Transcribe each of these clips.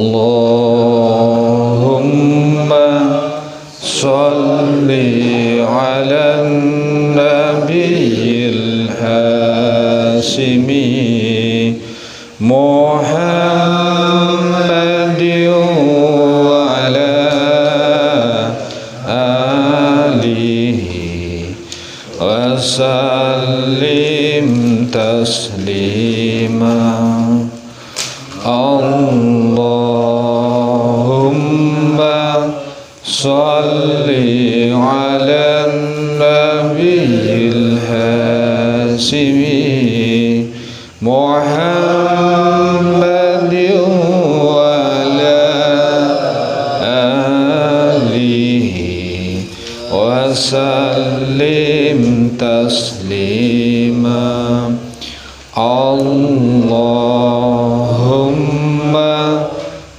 Allahumma sholli ala nabiyil hasimi Muhammadin wa ala alihi wa sallim taslima. Allahumma sholli ala nabiyil hasimi Muhammadin wa ala alihi wa sallim taslima. Allahumma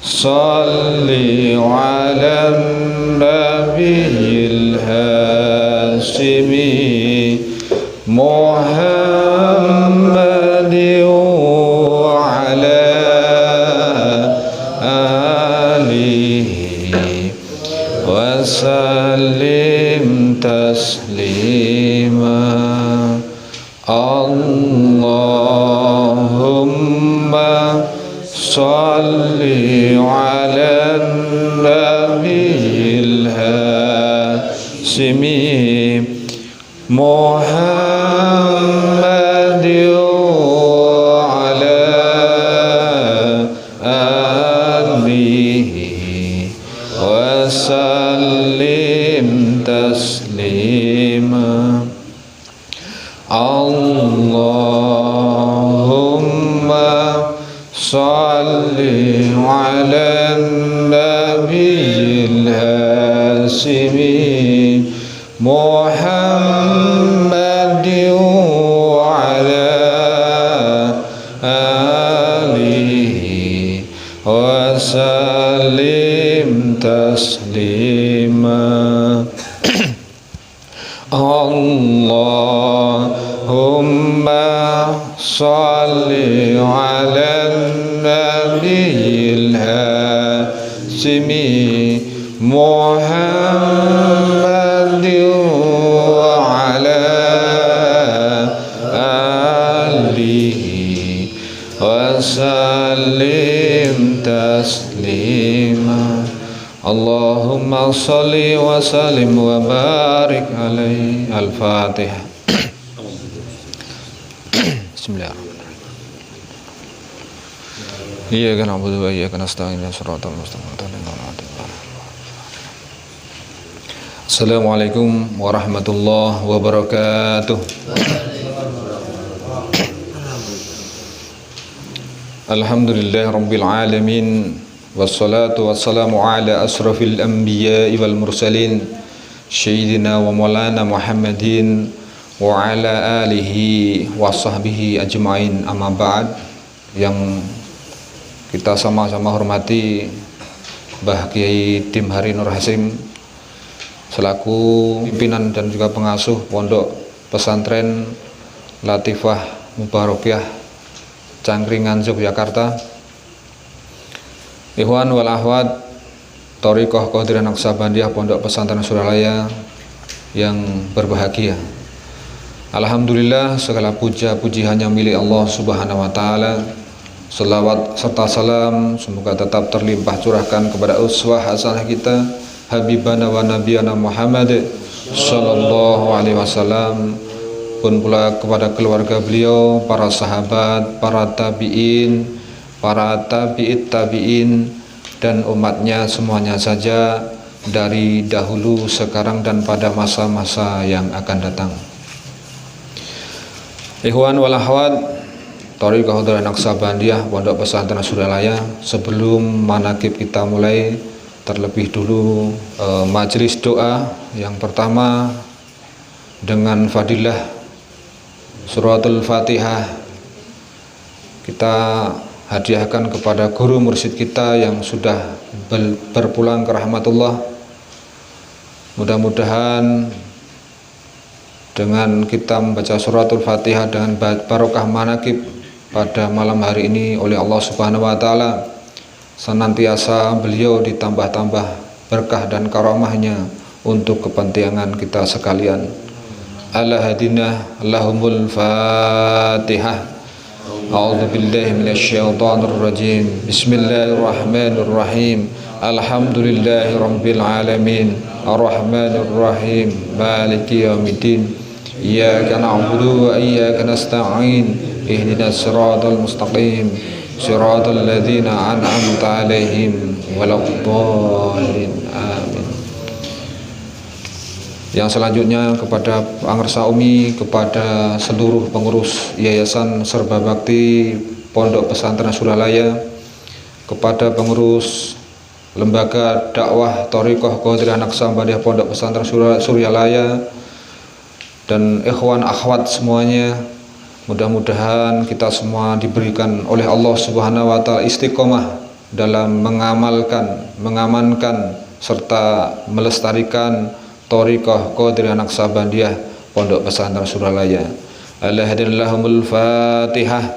sholli ala nabiyil hasimi Muhammadin wa ala alihi wa sallim taslima. Allahumma sholli ala nabiyil hasimi Muhammadin wa ala alihi wa sallim taslima. Allahumma sholli ala nabiyil hasimi Muhammadin wa ala alihi wa sallim taslima. Allahumma sholli ala nabiyil hasimi Muhammadin wa ala alihi wa sallim taslima. Allahumma sholli wa sallim wa barik alaihi. Al-Fatihah. Bismillahirrahmanirrahim. Iyyaka na'budu wa iyyaka nasta'in shiratal mustaqim. Assalamualaikum warahmatullahi wabarakatuh. Alhamdulillahirabbil alamin. Wassalatu wassalamu ala asrafil anbiya'i wal mursalin Sayyidina wa maulana Muhammadin wa ala alihi wa sahbihi ajma'in, amma ba'd. Yang kita sama-sama hormati Mbah Kiai Dim Hari Nur Hasim selaku pimpinan dan juga pengasuh Pondok Pesantren Latifah Mubarakiyah Cangkringan, Yogyakarta. Ikhwan wal akhwat Thariqah Qadiriyah Naqsabandiyah Pondok Pesantren Suralaya yang berbahagia. Alhamdulillah, segala puja-puji hanya milik Allah Subhanahu wa taala. Selawat serta salam semoga tetap terlimpah curahkan kepada uswah hasanah kita Habibana wa Nabiyana Muhammad sallallahu alaihi wasallam, pun pula kepada keluarga beliau, para sahabat, para tabi'in, para tabi'it tabi'in, dan umatnya semuanya saja dari dahulu, sekarang, dan pada masa-masa yang akan datang. Ikhwan wal akhwat Thariqah Qadiriyah Naqsabandiyah Pondok Pesantren Suralaya, sebelum manaqib kita mulai, terlebih dulu majelis doa yang pertama dengan fadilah suratul Fatihah kita hadiahkan kepada guru mursyid kita yang sudah berpulang ke rahmatullah. Mudah-mudahan dengan kita membaca suratul Fatihah dengan barokah manaqib pada malam hari ini oleh Allah Subhanahu wa taala, senantiasa beliau ditambah-tambah berkah dan karamahnya untuk kepentingan kita sekalian. Ala hadinah lahumul fatihah. A'udzu billahi minasyaitonir rajim. Bismillahirrahmanirrahim. Alhamdulillahi rabbil alamin. Arrahmanir rahim. Maliki yaumiddin. Iyyaka na'budu wa iyyaka nasta'in. Ihdinas siratal mustaqim. Siratal ladzina an'amta 'alaihim waladdallin. Amin. Yang selanjutnya kepada Angersa Umi, kepada seluruh pengurus Yayasan Serba Bakti Pondok Pesantren Suralaya, kepada pengurus Lembaga Dakwah Thariqah Qadiriyah Naqsabandiyah Pondok Pesantren Suralaya, dan ikhwan akhwat semuanya, mudah-mudahan kita semua diberikan oleh Allah Subhanahu wa taala istiqomah dalam mengamankan serta melestarikan Thariqah Qadiriyah Naqsabandiyah Pondok Pesantren Suralaya. Alhamdulillahumul Fatihah.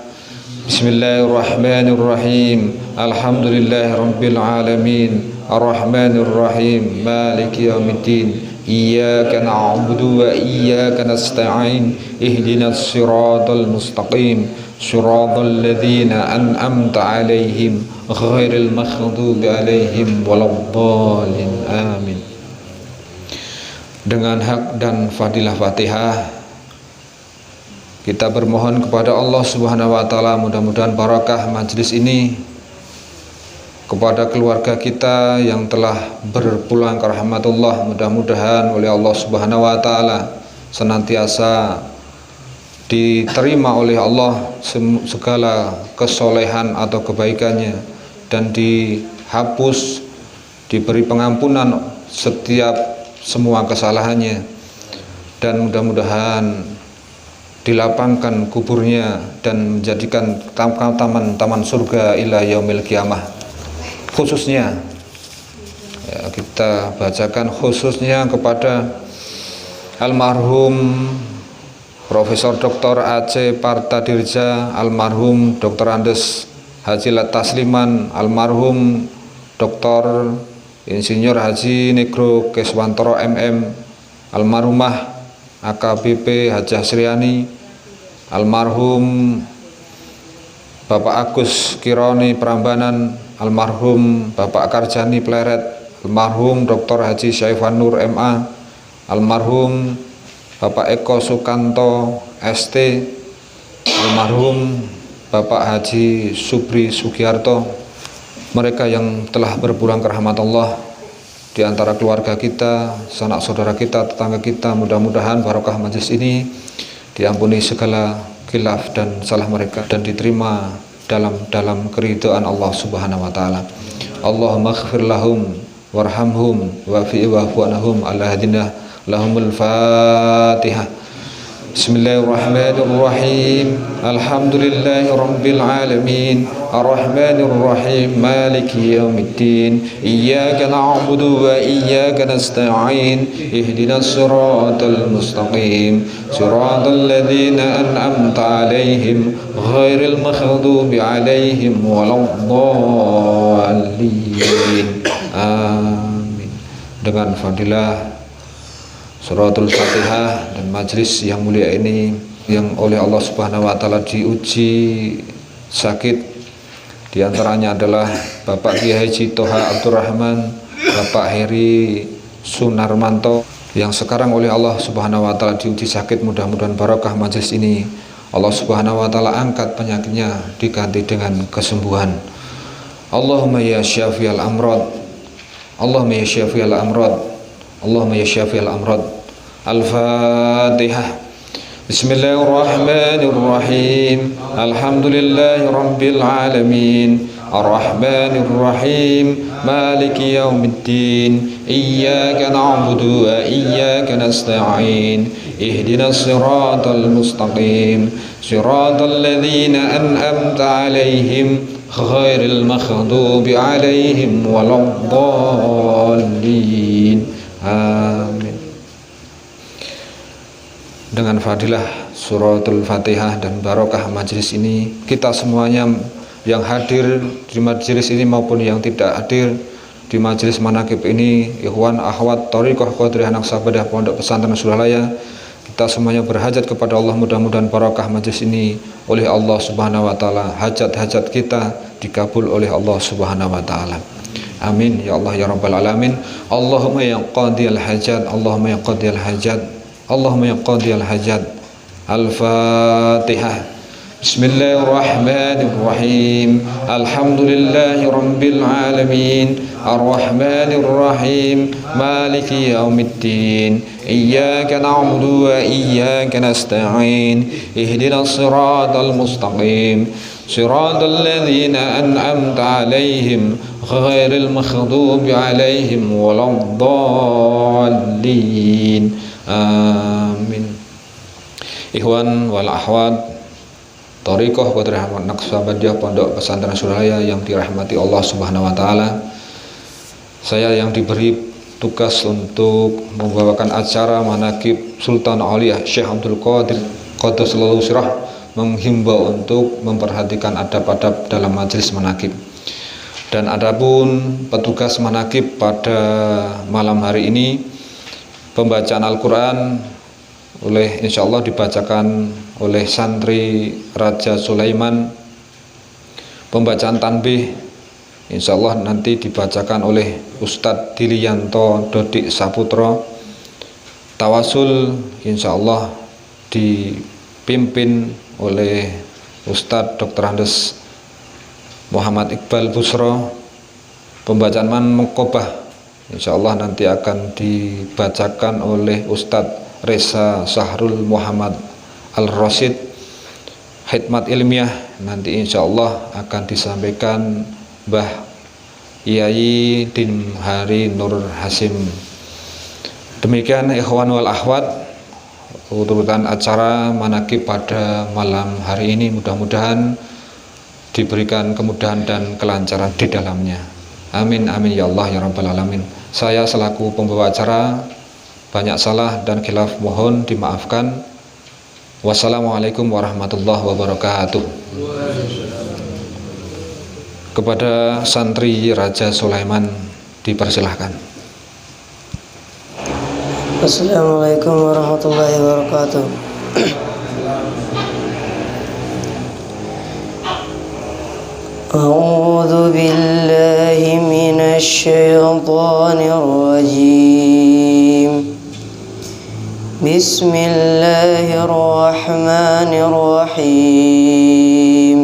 Bismillahirrahmanirrahim. Alhamdulillahirabbil alamin. Arrahmanir rahim. Maliki yaumiddin. Iyyaka na'budu wa iyyaka nasta'in. Ihdinas siratal mustaqim. Siratal ladzina an'amta 'alaihim ghairil maghdubi 'alaihim waladdallin. Amin. Dengan hak dan fadilah Fatihah, kita bermohon kepada Allah Subhanahu wa taala, mudah-mudahan barakah majelis ini kepada keluarga kita yang telah berpulang ke rahmatullah. Mudah-mudahan oleh Allah Subhanahu wa taala senantiasa diterima oleh Allah segala kesolehan atau kebaikannya, dan dihapus, diberi pengampunan setiap semua kesalahannya, dan mudah-mudahan dilapangkan kuburnya dan menjadikan taman surga ila yaumil qiyamah. Khususnya ya, kita bacakan khususnya kepada almarhum Profesor Dr. A.C. Partadirja, almarhum Dr. Andes Haji Tasliman, almarhum Dr. Insinyur Haji Negro Keswantoro MM, almarhumah AKBP Hajah Sriani, almarhum Bapak Agus Kironi Prambanan, almarhum Bapak Karjani Pleret, almarhum Dr. Haji Syaifan Nur MA, almarhum Bapak Eko Sukanto ST, almarhum Bapak Haji Subri Sugiarto, mereka yang telah berpulang ke rahmat Allah di antara keluarga kita, sanak saudara kita, tetangga kita. Mudah-mudahan barokah majelis ini diampuni segala khilaf dan salah mereka dan diterima dalam keridhaan Allah Subhanahu wa taala. Allahumma ighfir lahum warhamhum wa'fi wa'fu anhum. Allahumma lahumul Fatihah. Bismillahirrahmanirrahim. Alhamdulillahi rabbil alamin. Arrahmanir rahim. Maliki yaumiddin. Iyyaka na'budu wa iyyaka nasta'in. Ihdinas siratal mustaqim. Siratal ladzina an'amta 'alaihim ghairil maghdubi 'alaihim waladdallin. Amin. Dengan fadilah Suratul Fatihah dan majelis yang mulia ini, yang oleh Allah Subhanahu wa taala diuji sakit, di antaranya adalah Bapak Kiai Haji Toha Abdurrahman, Bapak Heri Sunarmanto, yang sekarang oleh Allah Subhanahu wa taala diuji sakit. Mudah-mudahan barakah majelis ini Allah Subhanahu wa taala angkat penyakitnya, diganti dengan kesembuhan. Allahumma ya syafi'al amrad, Allahumma ya syafi'al amrad, Allahumma ya syafi'al amrad. Al-Fatihah. Bismillahirrahmanirrahim. Alhamdulillahi rabbil alamin. Ar-Rahmanir Rahim. Maliki yaumiddin. Iyyaka na'budu wa iyyaka nasta'in. Ihdinas siratal mustaqim. Siratal ladzina an'amta 'alaihim ghairil maghdubi 'alaihim waladdallin. Amin. Dengan fadilah Suratul Fatihah dan barokah majelis ini, kita semuanya yang hadir di majelis ini maupun yang tidak hadir di majelis manaqib ini, ikhwan akhwat thariqah qadiriyah Naqsabandiyah Pondok Pesantren Suralaya, kita semuanya berhajat kepada Allah, mudah-mudahan barakah majelis ini oleh Allah Subhanahu wa taala, hajat-hajat kita dikabul oleh Allah Subhanahu wa taala. Amin ya Allah ya rabbal alamin. Allahumma ya qadiyal hajat, Allahumma ya qadiyal hajat, Allahumma ya qadiyal hajat. Al-Fatihah. Bismillahirrahmanirrahim. Alhamdulillahi rabbil alamin. Ar-Rahmanir Rahim. Maliki yaumiddin. Iyyaka na'budu wa iyyaka nasta'in. Ihdinas siratal mustaqim. Siratal ladzina an'amta 'alaihim ghairil maghdubi 'alaihim waladdallin. Amin. Ikhwan wal akhwat thariqah qadiriyah Naqsabandiyah Pondok Pesantren Suralaya yang dirahmati Allah Subhanahu wa taala. Saya yang diberi tugas untuk membawakan acara manaqib Sultan Aulia Syekh Abdul Qadir Qaddasallahu sirrah menghimbau untuk memperhatikan adab-adab dalam majelis manaqib. Dan adapun petugas manaqib pada malam hari ini, pembacaan Al-Quran insyaallah dibacakan oleh santri Raja Sulaiman. Pembacaan tanbih insyaallah nanti dibacakan oleh Ustadz Dilianto Dodik Saputro. Tawasul insyaallah dipimpin oleh Ustadz Dr. Andes Muhammad Iqbal Busro. Pembacaan Manqobah insyaallah nanti akan dibacakan oleh Ustadz Reza Sahrul Muhammad Al-Rasid. Khidmat ilmiah nanti insyaallah akan disampaikan Mbah Yai Dimhari Nur Hasim. Demikian ikhwan wal akhwat urutan acara manaqib pada malam hari ini, mudah-mudahan diberikan kemudahan dan kelancaran di dalamnya. Amin amin ya Allah ya rabbal alamin. Saya selaku pembawa acara banyak salah dan khilaf mohon dimaafkan. Wassalamualaikum warahmatullahi wabarakatuh. Kepada santri Raja Sulaiman dipersilahkan. Assalamualaikum warahmatullahi wabarakatuh. A'udzu billahi minasy syaithanir rajim. Bismillahirrahmanirrahim.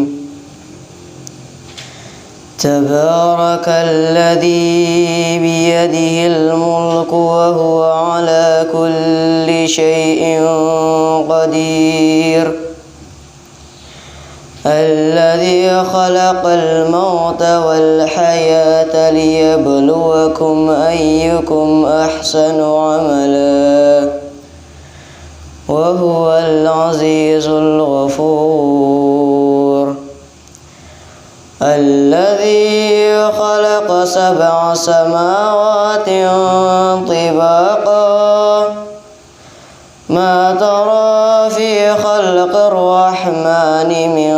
Tabarakalladzi biyadihil mulku wa huwa ala kulli syai'in qadir. الذي خلق الموت والحياة ليبلوكم أيكم أحسن عملا وهو العزيز الغفور. الذي خلق 7 سماوات طباقا ما ترى في خلق الرحمن من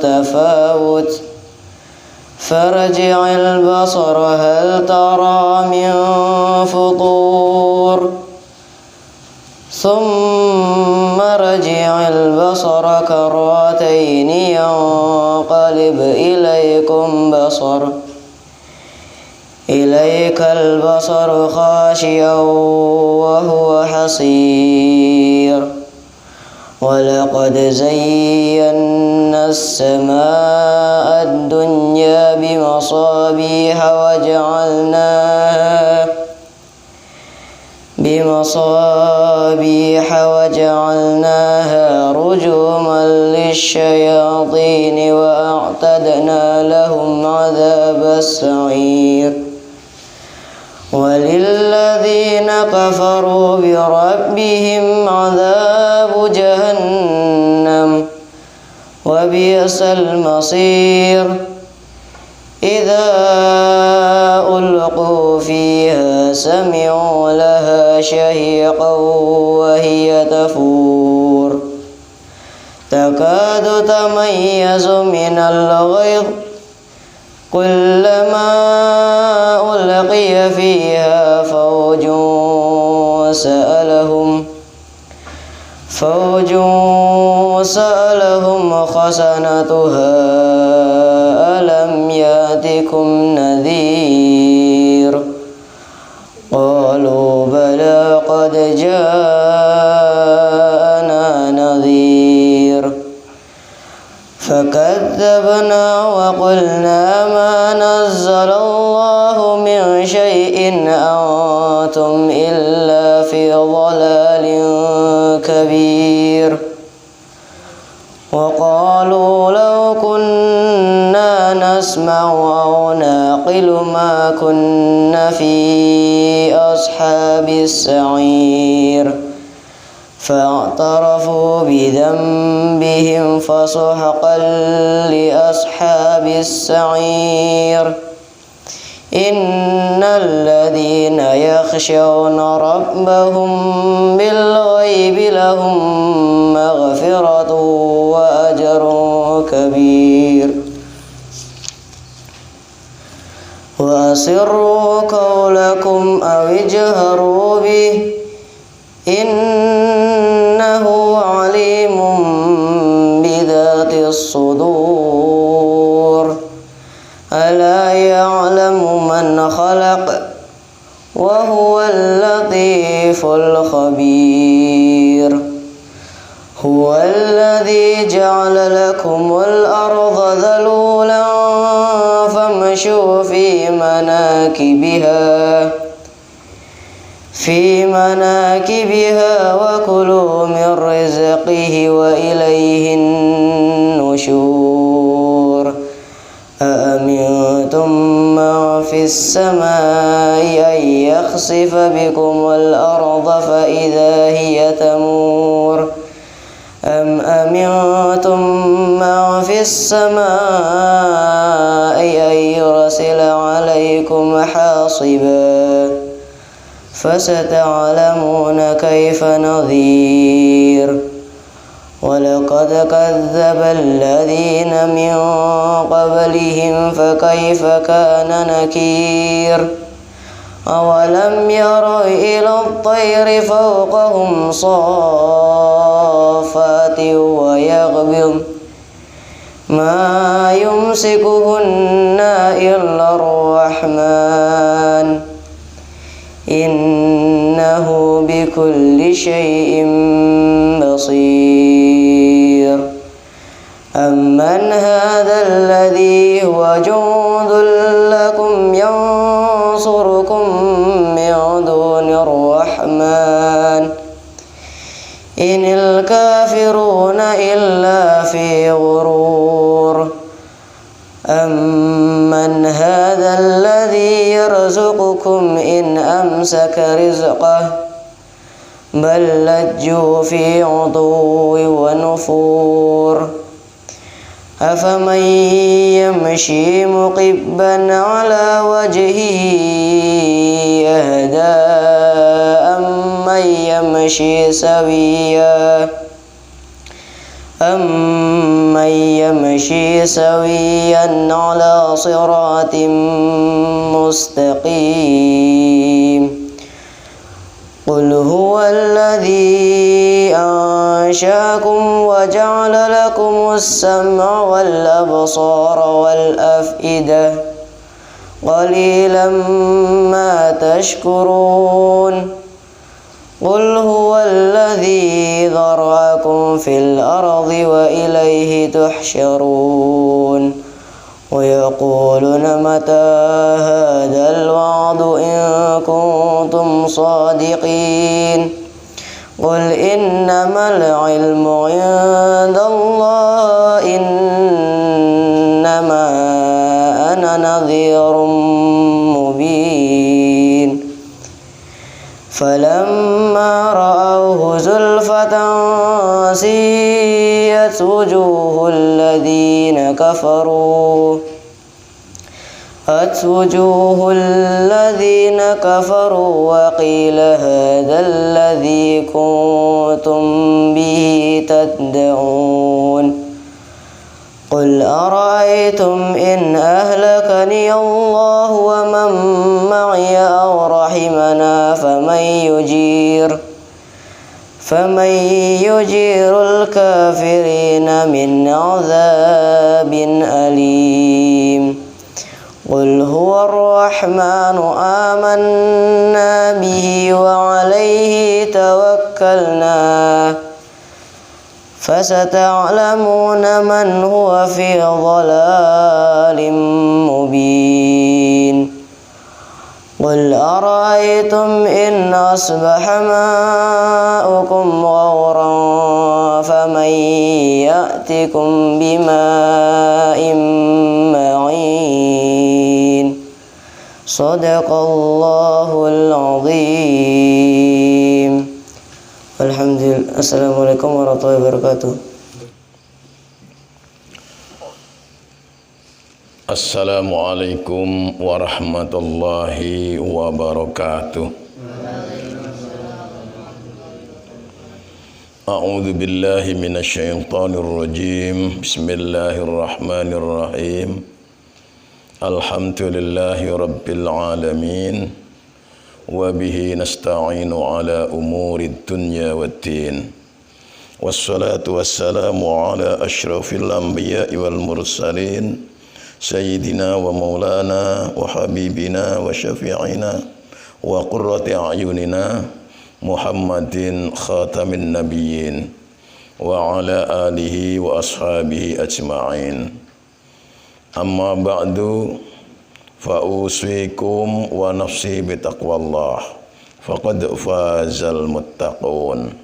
تفاوت فارجع البصر هل ترى من فطور ثم رجع البصر كرتين ينقلب إليك البصر خاشعا وهو حصير. ولقد زينا السماء الدنيا بمصابيح وجعلناها رجوما للشياطين وأعتدنا لهم عذاب السعير. وللذين كفروا بربهم عذاب جهنم وبئس المصير. إذا ألقوا فيها سمعوا لها شهيقا وهي تفور تكاد يتميز من الغيظ كلما ألقي فيها فوج سألهم خزنتها ألم يأتكم نذير قالوا بلى قد جاءنا نذير فكذبنا وقلنا ما نزل الله من شيء أنتم إلا في ضلال كبير وقالوا لو كنا نسمع أو نعقل ما كنا في أصحاب السعير فاعترفوا بذنبهم فسحقا لأصحاب السعير إن الذين يخشون ربهم بالغيب لهم مغفرة وأجر كبير وأسروا قولكم أو اجهروا به إنه عليم بذات الصدور ألا يعلم من خلق وهو اللطيف الخبير هو الذي جعل لكم الأرض ذلولا فامشوا في مناكبها وكلوا من رزقه وإليه النشور أأمنتم من في السماء أن يخسف بكم الأرض فإذا هي تمور أم أمنتم من في السماء أن يرسل عليكم حاصبا فستعلمون كيف نذير ولقد كذب الذين من قبلهم فكيف كان نكير أولم يروا إلى الطير فوقهم صافات ويغبض ما يمسكهن إلا الرحمن إنه بكل شيء بصير أمن هذا الذي هو جند لكم ينصركم من دون الرحمن إن الكافرون إلا في غرور أمن هذا الذي يرزقكم إن أمسك رزقه بل لجوا في عتو ونفور أفمن يمشي مقبا على وجهه أهدى أمن يمشي سويا على صراط مستقيم قل هو الذي أنشأكم وجعل لكم السمع والأبصار والأفئدة قليلا ما تشكرون قل هو الذي ذرأكم في الأرض وإليه تحشرون ويقولون متى هذا الوعد إن كنتم صادقين قل إنما العلم عند الله إنما أنا نذير مبين فلما رأوه زلفة سيئت وجوه الذين كفروا وقيل هذا الذي كنتم به تدعون قل أرأيتم إن أهلكني الله ومن معي أو رحمنا فمن يجير الكافرين من عذاب أليم قل هو الرحمن آمنا به وعليه توكلنا فستعلمون من هو في ضلال مبين قل أرأيتم إن أصبح ماؤكم غورا فمن يأتكم بماء معين صدق الله العظيم. Alhamdulillah. Assalamualaikum warahmatullahi wabarakatuh. Assalamualaikum warahmatullahi wabarakatuh. A'udzu billahi minasyaitonir rajim. Bismillahirrahmanirrahim. Alhamdulillahi rabbil alamin. Wa bihi nasta'inu ala umurid dunya waddin. Wassalatu wassalamu ala asyrafil anbiya'i wal mursalin Sayyidina wa maulana wa habibina wa syafi'ina wa qurrati a'yunina Muhammadin khatamin nabiyyin wa ala alihi wa ashabihi ajma'in. Amma ba'du fa usikum wa nafsi bitaqwallah faqad fazal muttaqun.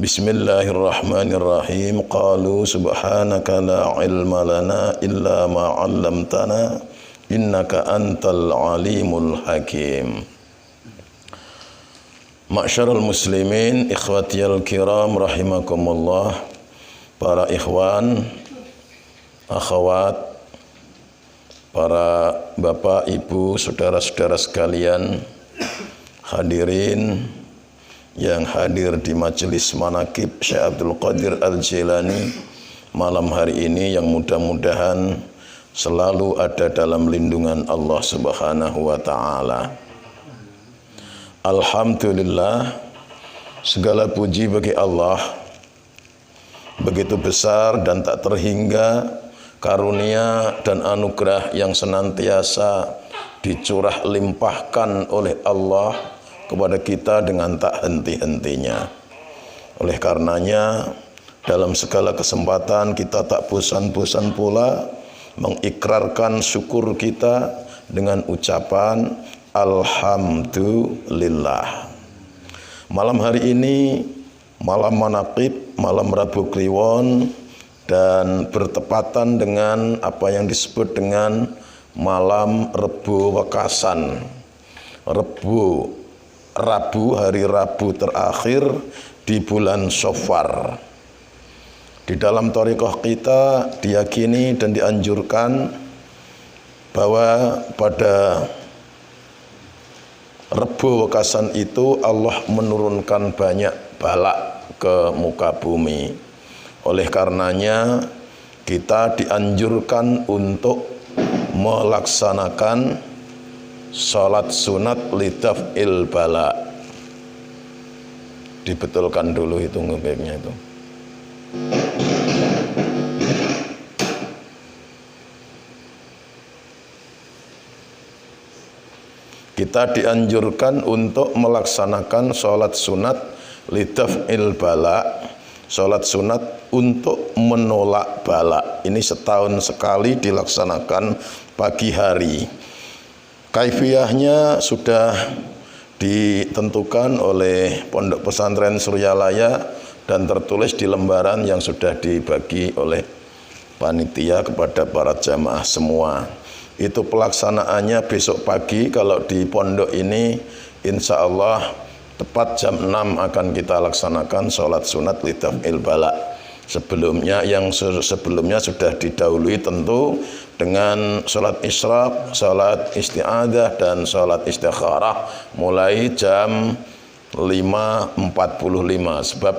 Bismillahirrahmanirrahim. Qalu subhanaka la ilma lana illa ma 'allamtana innaka antal alimul hakim. Ma'syarul muslimin, ikhwatiyal kiram rahimakumullah. Para ikhwan, akhwat, para bapak, ibu, saudara-saudara sekalian, hadirin yang hadir di majelis manaqib Syekh Abdul Qadir Al-Jilani malam hari ini, yang mudah-mudahan selalu ada dalam lindungan Allah Subhanahu wa taala. Alhamdulillah, segala puji bagi Allah. Begitu besar dan tak terhingga karunia dan anugerah yang senantiasa dicurah limpahkan oleh Allah kepada kita dengan tak henti-hentinya. Oleh karenanya, dalam segala kesempatan kita tak bosan-bosan pula mengikrarkan syukur kita dengan ucapan Alhamdulillah. Malam hari ini, malam manaqib, malam Rabu Kliwon, dan bertepatan dengan apa yang disebut dengan malam Rebo Wekasan. Rabu, hari Rabu terakhir di bulan Safar. Di dalam thariqah kita diyakini dan dianjurkan bahwa pada Rebo Wekasan itu Allah menurunkan banyak bala ke muka bumi. Oleh karenanya kita dianjurkan untuk melaksanakan salat sunat lidaf'il bala. Dibetulkan dulu itu ngebebnya itu. Kita dianjurkan untuk melaksanakan salat sunat lidaf'il bala, salat sunat untuk menolak bala. Ini setahun sekali dilaksanakan pagi hari. Kaifiyahnya sudah ditentukan oleh Pondok Pesantren Suryalaya dan tertulis di lembaran yang sudah dibagi oleh panitia kepada para jamaah semua. Itu pelaksanaannya besok pagi. Kalau di pondok ini insya Allah tepat jam 6 akan kita laksanakan sholat sunat lidaf'il bala. Sebelumnya sudah didahului tentu dengan sholat isyraq, sholat isti'adah, dan sholat istikharah mulai jam 5.45. Sebab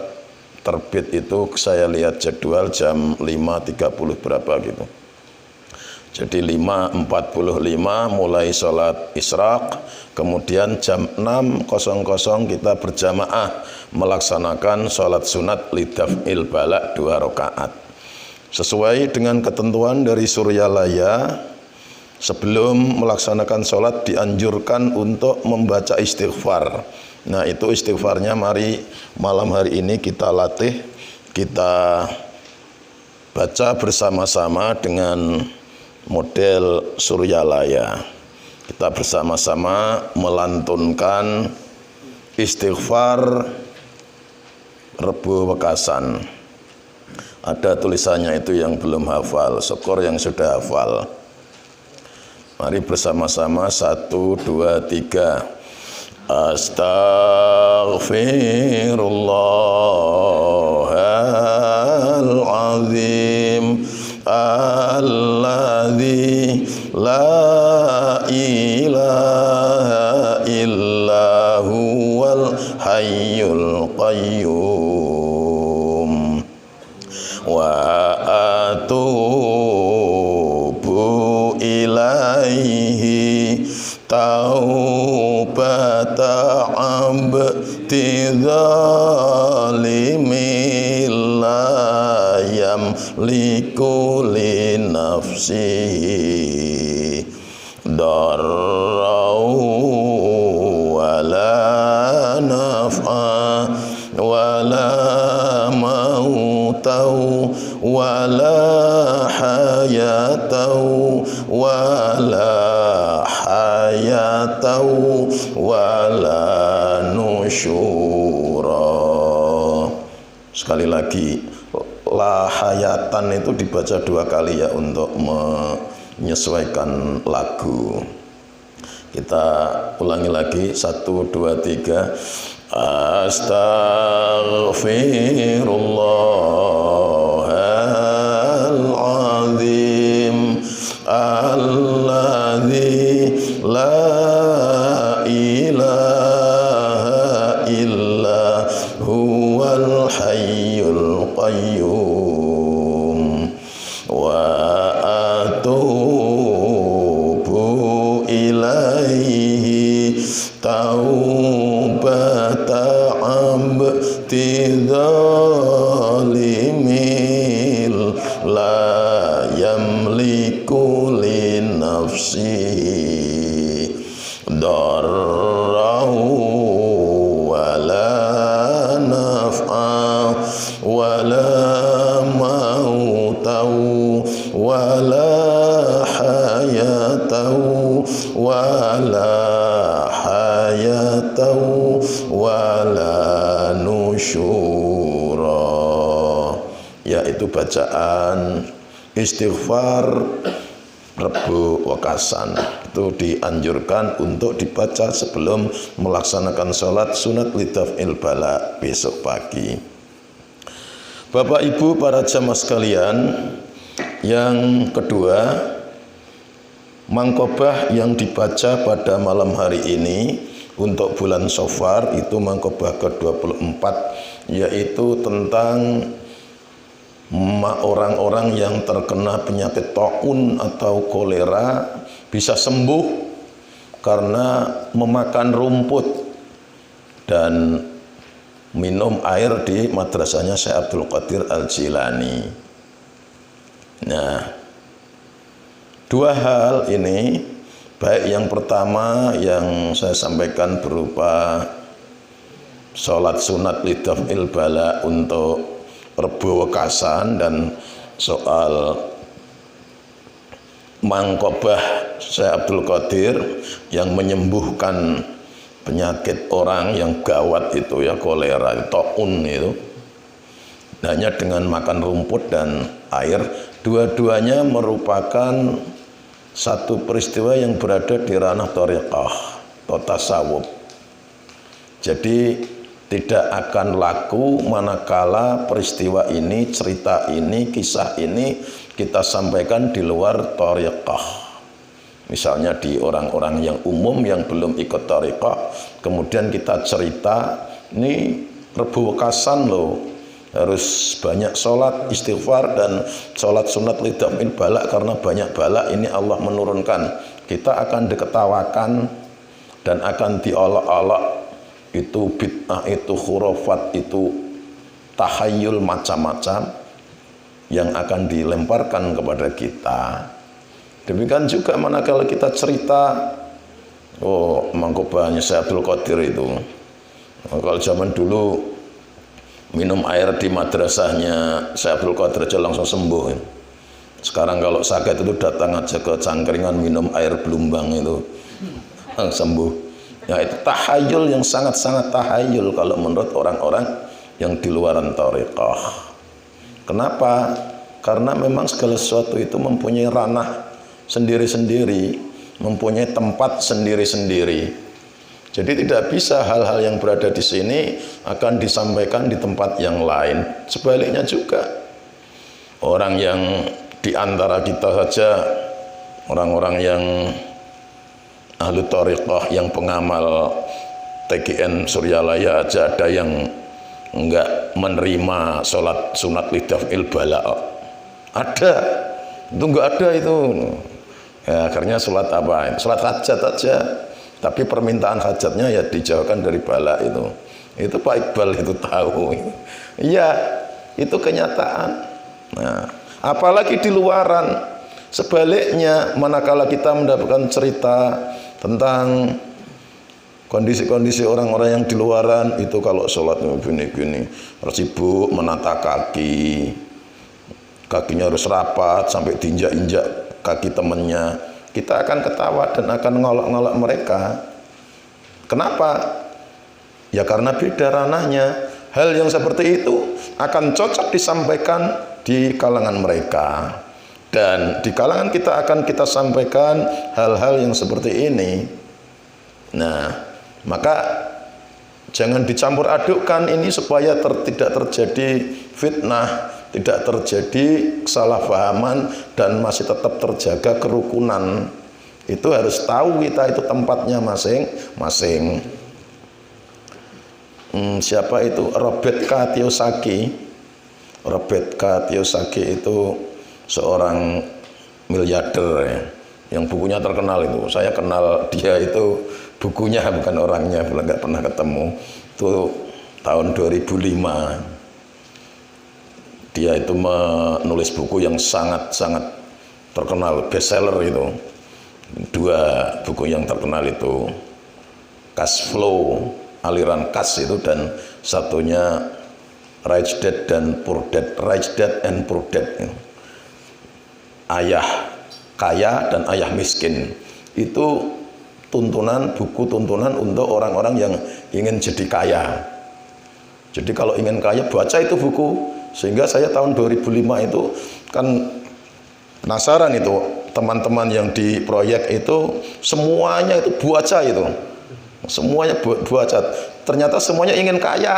terbit itu saya lihat jadwal jam 5.30 berapa gitu. Jadi 5.45 mulai sholat isyraq, kemudian jam 6.00 kita berjamaah melaksanakan sholat sunat lidaf'il balak 2 rakaat. Sesuai dengan ketentuan dari Suryalaya, sebelum melaksanakan sholat dianjurkan untuk membaca istighfar. Nah itu istighfarnya mari malam hari ini kita latih, kita baca bersama-sama dengan model Suryalaya. Kita bersama-sama melantunkan istighfar Rebo Wekasan. Ada tulisannya itu yang belum hafal, syukur yang sudah hafal. Mari bersama-sama 1, 2, 3. Astaghfirullahaladzim alladzi la ilaha illa huwal hayyul qayyum wa atubu ilaihi taubata abdi zalimi la yamliku li nafsihi darrau wala naf'a wala mautau wala hayatau wala hayatau wala nusyura. Sekali lagi, la hayatan itu dibaca 2 kali ya untuk menyesuaikan lagu. Kita ulangi lagi 1, 2, 3. Astaghfirullahaladzim alladzi la ilaha illa huwal hayyul qayyum wa atubu ilaihi taubata abdi zalimil la yamliku li nafsihi darrau wala naf'a wala mautau wala hayatau wala hayatau wala nusyura. Yaitu bacaan istighfar Rebo Wekasan. Itu dianjurkan untuk dibaca sebelum melaksanakan sholat sunat lidaf'il bala besok pagi. Bapak Ibu para jamaah sekalian, yang kedua, mangkobah yang dibaca pada malam hari ini untuk bulan Shofar itu mangkobah ke-24, yaitu tentang orang-orang yang terkena penyakit taun atau kolera bisa sembuh karena memakan rumput dan minum air di madrasahnya Syekh Abdul Qadir Al-Jilani. Nah, 2 hal ini, baik yang pertama yang saya sampaikan berupa sholat sunat lidaf'il bala untuk Rebo Wekasan dan soal mangkobah Syekh Abdul Qadir yang menyembuhkan penyakit orang yang gawat itu ya, kolera, taun itu, hanya dengan makan rumput dan air. Dua-duanya merupakan satu peristiwa yang berada di ranah thariqah atau tasawuf. Jadi tidak akan laku manakala peristiwa ini, cerita ini, kisah ini kita sampaikan di luar thariqah. Misalnya di orang-orang yang umum yang belum ikut thariqah, kemudian kita cerita, ini Rebo Wekasan loh, harus banyak sholat, istighfar, dan sholat sunat lidaf'il balak, karena banyak balak ini Allah menurunkan. Kita akan diketawakan dan akan diolok-olok, itu bid'ah, itu khurafat, itu tahayul macam-macam yang akan dilemparkan kepada kita. Demikian juga manakala kita cerita, oh mangkubahnya Syekh Abdul Qadir itu, kalau zaman dulu minum air di madrasahnya Syekh Abdul Qadir aja langsung sembuh. Sekarang kalau sakit itu datang aja ke Cangkringan, minum air Blumbang itu sembuh. Ya itu tahayul yang sangat-sangat tahayul kalau menurut orang-orang yang di luaran thariqah. Kenapa? Karena memang segala sesuatu itu mempunyai ranah sendiri-sendiri, mempunyai tempat sendiri-sendiri. Jadi tidak bisa hal-hal yang berada di sini akan disampaikan di tempat yang lain. Sebaliknya juga, orang yang di antara kita saja, orang-orang yang ahlu thariqah, yang pengamal TGN Suryalaya aja ada yang enggak menerima sholat sunat lidaf'il balak. Ada, itu enggak ada itu. Ya, akhirnya sholat apa? Sholat hajat aja, tapi permintaan hajatnya ya dijauhkan dari balak itu. Itu Pak Iqbal itu tahu. Iya, itu kenyataan. Nah, apalagi di luaran. Sebaliknya, manakala kita mendapatkan cerita tentang kondisi-kondisi orang-orang yang di luaran, itu kalau sholat gini-gini, harus sibuk menata kaki, kakinya harus rapat sampai diinjak-injak kaki temannya, kita akan ketawa dan akan ngolok-ngolok mereka. Kenapa? Ya karena beda ranahnya. Hal yang seperti itu akan cocok disampaikan di kalangan mereka, dan di kalangan kita akan kita sampaikan hal-hal yang seperti ini. Nah, maka jangan dicampur adukkan ini supaya tidak terjadi fitnah, tidak terjadi kesalahpahaman, dan masih tetap terjaga kerukunan. Itu harus tahu kita itu tempatnya masing-masing. Siapa itu? Robert K. Kiyosaki. Robert K. Kiyosaki itu seorang miliarder ya, yang bukunya terkenal itu. Saya kenal dia itu bukunya, bukan orangnya, nggak pernah ketemu. Itu tahun 2005. Dia itu menulis buku yang sangat-sangat terkenal, bestseller itu. 2 buku yang terkenal itu, Cash Flow, aliran kas itu, dan satunya Rich Dad dan Poor Dad, Rich Dad and Poor Dad. Ayah kaya dan ayah miskin. Itu buku tuntunan untuk orang-orang yang ingin jadi kaya. Jadi kalau ingin kaya, baca itu buku. Sehingga saya tahun 2005 itu kan penasaran itu, teman-teman yang di proyek itu semuanya itu baca itu. Semuanya baca. Ternyata semuanya ingin kaya.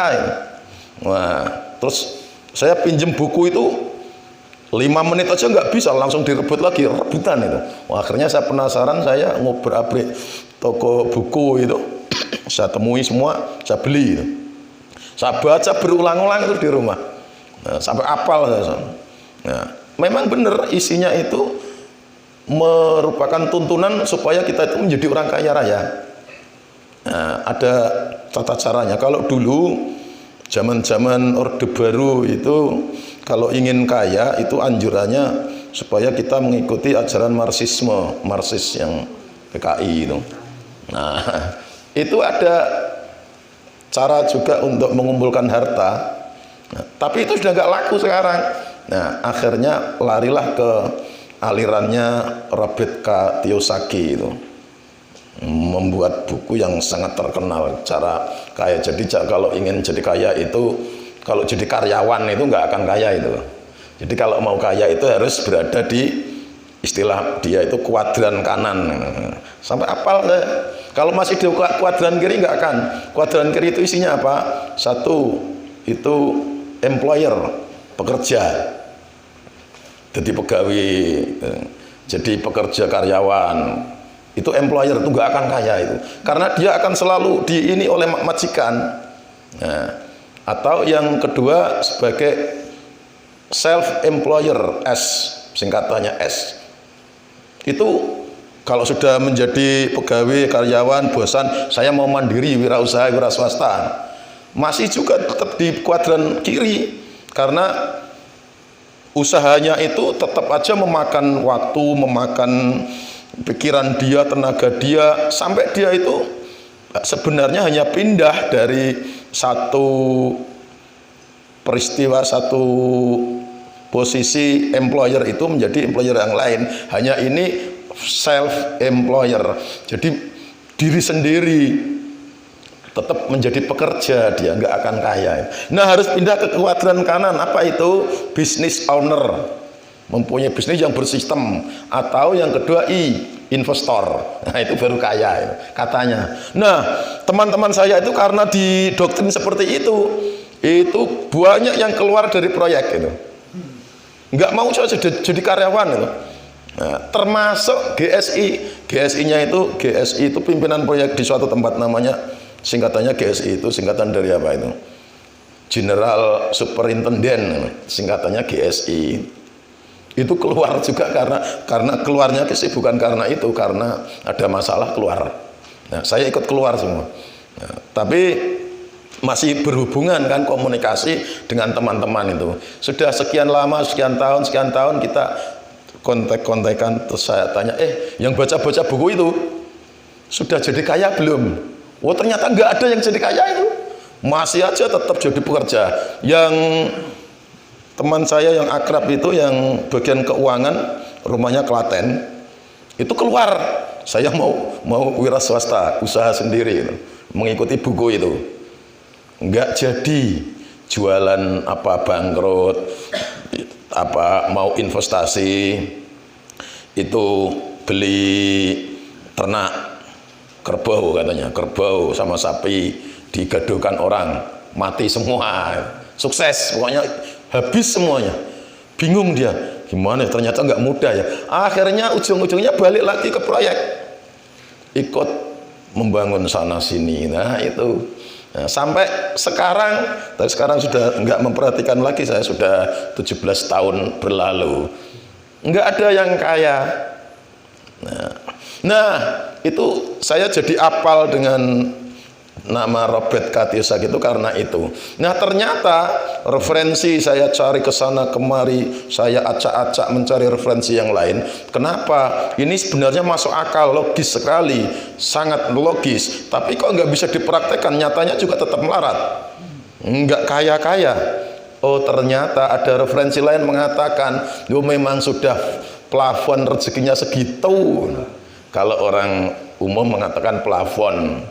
Wah, terus saya pinjem buku itu 5 menit aja nggak bisa, langsung direbut lagi, rebutan itu. Wah, akhirnya saya penasaran, saya ngobrol-abrik toko buku itu, saya temui semua, saya beli itu. Saya baca berulang-ulang itu di rumah. Nah, sampai apal saya. Nah, memang benar isinya itu merupakan tuntunan supaya kita itu menjadi orang kaya raya. Nah, ada tata caranya. Kalau dulu zaman-zaman Orde Baru itu, kalau ingin kaya itu anjurannya supaya kita mengikuti ajaran Marxisme, Marxis yang PKI itu. Nah, itu ada cara juga untuk mengumpulkan harta. Nah, tapi itu sudah nggak laku sekarang. Nah, akhirnya larilah ke alirannya Robert K. Kiyosaki itu, membuat buku yang sangat terkenal, cara kaya. Jadi kalau ingin jadi kaya itu, kalau jadi karyawan itu nggak akan kaya itu. Jadi kalau mau kaya itu harus berada di, istilah dia itu kuadran kanan. Sampai apal deh. Kalau masih di kuadran kiri nggak akan. Kuadran kiri itu isinya apa? 1 itu employer, pekerja, jadi pegawai, jadi pekerja karyawan. Itu employer itu nggak akan kaya itu, karena dia akan selalu di ini oleh majikan. Nah, Atau yang kedua sebagai self employer, S, singkatannya S. Itu kalau sudah menjadi pegawai, karyawan, bosan, saya mau mandiri, wirausaha, wira swasta, masih juga tetap di kuadran kiri, karena usahanya itu tetap aja memakan waktu, memakan pikiran dia, tenaga dia, sampai dia itu sebenarnya hanya pindah dari satu peristiwa, satu posisi employer itu menjadi employer yang lain. Hanya ini self employer, jadi diri sendiri, tetap menjadi pekerja, dia nggak akan kaya. Nah, harus pindah ke kuadran kanan. Apa itu? Business owner, mempunyai bisnis yang bersistem. Atau yang kedua investor. Nah, itu baru kaya katanya. Nah, teman-teman saya itu karena didoktrin seperti itu banyak yang keluar dari proyek itu, nggak mau saya jadi karyawan itu. Nah, termasuk GSI-nya itu, GSI itu pimpinan proyek di suatu tempat, namanya singkatannya GSI itu singkatan dari apa itu? General Superintendent, singkatannya GSI. Itu keluar juga karena keluarnya kesibukan, karena ada masalah keluar. Nah, saya ikut keluar semua. Nah, tapi masih berhubungan kan, komunikasi dengan teman-teman itu. Sudah sekian lama, sekian tahun kita kontek-kontekan, terus saya tanya, yang baca-baca buku itu sudah jadi kaya belum? Oh, ternyata nggak ada yang jadi kaya itu. Masih aja tetap jadi pekerja. Yang teman saya yang akrab itu, yang bagian keuangan, rumahnya Klaten, itu keluar. Saya mau wira swasta, usaha sendiri itu, mengikuti buku itu. Nggak jadi, jualan apa, bangkrut, apa mau investasi, itu beli ternak kerbau, katanya kerbau sama sapi digaduhkan orang, mati semua, sukses pokoknya, habis semuanya. Bingung dia, gimana ya, ternyata nggak mudah ya. Akhirnya ujung-ujungnya balik lagi ke proyek, ikut membangun sana sini. Nah itu, nah, sampai sekarang, tapi sekarang sudah nggak memperhatikan lagi. Saya sudah 17 tahun berlalu, nggak ada yang kaya. Nah itu saya jadi apal dengan nama Robert Kiyosaki itu karena itu. Nah, ternyata referensi saya cari ke sana kemari, saya acak-acak mencari referensi yang lain. Kenapa? Ini sebenarnya masuk akal, logis sekali, sangat logis. Tapi kok nggak bisa dipraktekkan? Nyatanya juga tetap melarat, nggak kaya-kaya. Oh, ternyata ada referensi lain mengatakan, memang sudah plafon rezekinya segitu. Kalau orang umum mengatakan plafon.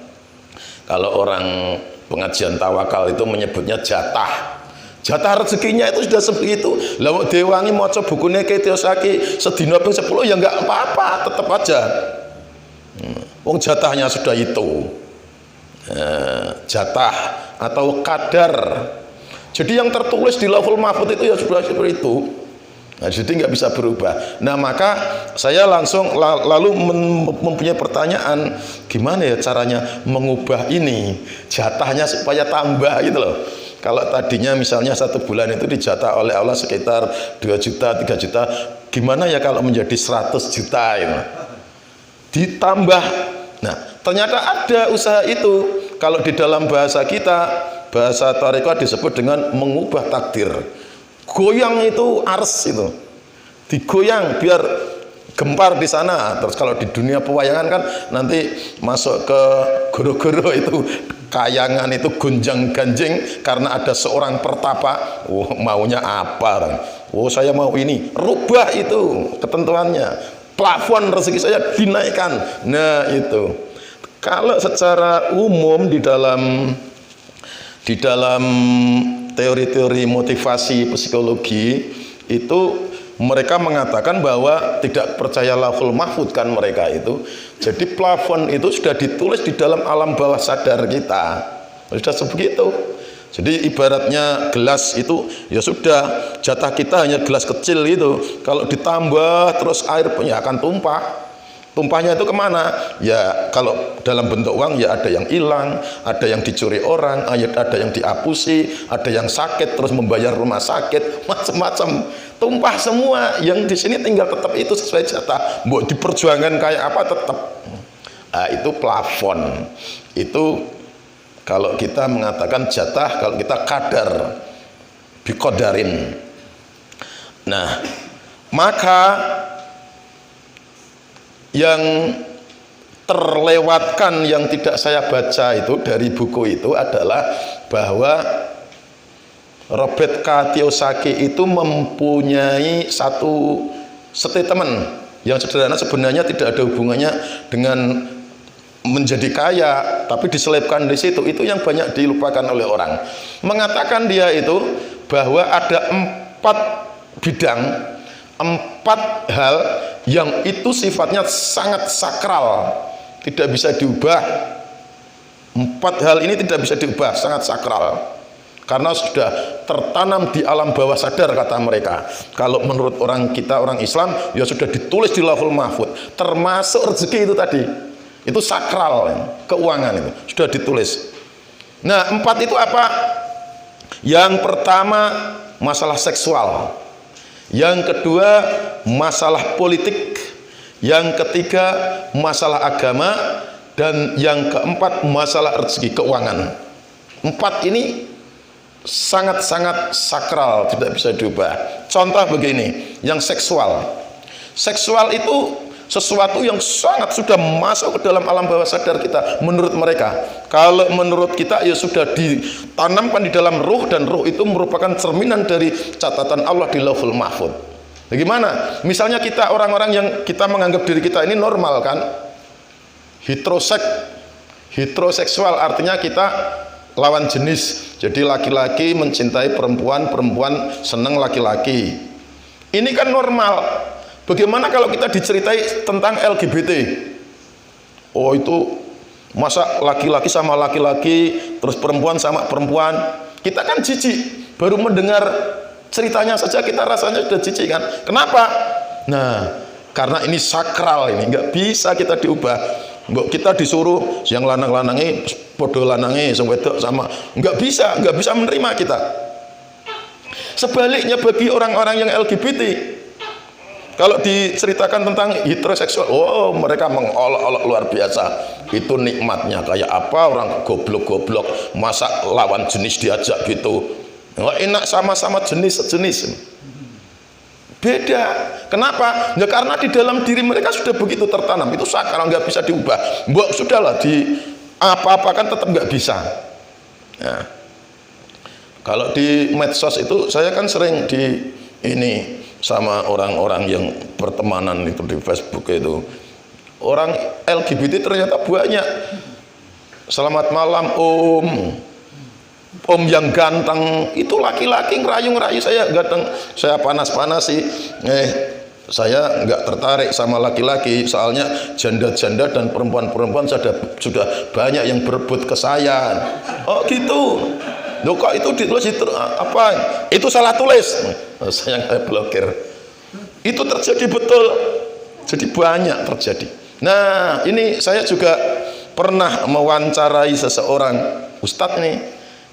Kalau orang pengajian tawakal itu menyebutnya jatah. Jatah rezekinya itu sudah sebegitu. Lah dewangi maca bukune Kiyosaki sedina ping 10 ya enggak apa-apa, tetap aja. Wong jatahnya sudah itu. Jatah atau kadar. Jadi yang tertulis di Lauhul Mahfuz itu ya sudah seperti itu. Nah, jadi nggak bisa berubah. Nah, maka saya langsung lalu mempunyai pertanyaan, gimana ya caranya mengubah ini jatahnya supaya tambah gitu loh. Kalau tadinya misalnya 1 bulan itu dijatah oleh Allah sekitar 2 juta, 3 juta, gimana ya kalau menjadi 100 juta gitu. Ditambah. Nah, ternyata ada usaha itu. Kalau di dalam bahasa kita, bahasa tarekat disebut dengan mengubah takdir. Goyang itu ars itu, digoyang biar gempar di sana. Terus kalau di dunia pewayangan kan nanti masuk ke goro-goro itu, kayangan itu gonjang ganjing karena ada seorang pertapa. Oh, maunya apa? Oh, saya mau ini. Rubah itu ketentuannya. Plafon rezeki saya dinaikkan. Nah itu. Kalau secara umum di dalam teori-teori motivasi psikologi itu mereka mengatakan bahwa tidak percaya Lauhul Mahfuz kan mereka itu. Jadi plafon itu sudah ditulis di dalam alam bawah sadar kita. Sudah sebegitu. Jadi ibaratnya gelas itu ya sudah, jatah kita hanya gelas kecil itu. Kalau ditambah terus air punya akan tumpah. Tumpahnya itu kemana? Ya kalau dalam bentuk uang ya ada yang hilang, ada yang dicuri orang, ada yang dihapusi, ada yang sakit terus membayar rumah sakit, macam-macam. Tumpah semua. Yang di sini tinggal tetap itu sesuai jatah. Mau diperjuangkan kayak apa tetap. Nah, itu plafon. Itu kalau kita mengatakan jatah, kalau kita kadar, bikodarin. Nah, maka yang terlewatkan yang tidak saya baca itu dari buku itu adalah bahwa Robert Kiyosaki itu mempunyai satu statement yang sederhana, sebenarnya tidak ada hubungannya dengan menjadi kaya, tapi diselipkan di situ. Itu yang banyak dilupakan oleh orang. Mengatakan dia itu bahwa ada 4 bidang, 4 hal yang itu sifatnya sangat sakral, tidak bisa diubah. 4 hal ini tidak bisa diubah, sangat sakral, karena sudah tertanam di alam bawah sadar, kata mereka. Kalau menurut orang kita, orang Islam, ya sudah ditulis di Lauhul Mahfuz, termasuk rezeki itu tadi. Itu sakral, keuangan itu sudah ditulis. Nah, 4 itu apa? Yang pertama masalah seksual, yang kedua masalah politik, yang ketiga masalah agama, dan yang keempat masalah rezeki, keuangan. 4 ini sangat-sangat sakral, tidak bisa diubah. Contoh begini, yang seksual. Seksual itu sesuatu yang sangat sudah masuk ke dalam alam bawah sadar kita menurut mereka. Kalau menurut kita ya sudah ditanamkan di dalam ruh, dan ruh itu merupakan cerminan dari catatan Allah di Lauhul Mahfuz. Bagaimana? Misalnya kita orang-orang yang kita menganggap diri kita ini normal kan? Heteroseksual artinya kita lawan jenis. Jadi laki-laki mencintai perempuan, perempuan senang laki-laki. Ini kan normal. Bagaimana kalau kita diceritai tentang LGBT? Oh, itu masa laki-laki sama laki-laki, terus perempuan sama perempuan. Kita kan jijik, baru mendengar ceritanya saja kita rasanya sudah jijik kan. Kenapa? Nah, karena ini sakral, ini nggak bisa kita diubah. Kita disuruh yang lanang-lanangi podo lanangi, sing wedok sama, nggak bisa menerima kita. Sebaliknya bagi orang-orang yang LGBT, kalau diceritakan tentang heteroseksual, oh mereka mengolok-olok luar biasa. Itu nikmatnya kayak apa, orang goblok-goblok, masa lawan jenis diajak gitu. Nggak enak, sama-sama jenis-jenis. Beda. Kenapa? Ya karena di dalam diri mereka sudah begitu tertanam. Itu sakral, nggak bisa diubah. Mbok sudahlah, di apa-apa kan tetap nggak bisa. Nah, kalau di medsos itu saya kan sering di ini sama orang-orang yang pertemanan itu di Facebook itu, orang LGBT ternyata banyak. Selamat malam om yang ganteng, itu laki-laki ngerayu-ngerayu saya ganteng, saya panas-panasi. Saya nggak tertarik sama laki-laki, soalnya janda-janda dan perempuan-perempuan sudah banyak yang berebut ke saya. Oh gitu. Loh, kok itu ditulis itu apa? Itu salah tulis. Saya nggak blokir. Itu terjadi betul. Jadi banyak terjadi. Nah, ini saya juga pernah mewawancarai seseorang ustadz nih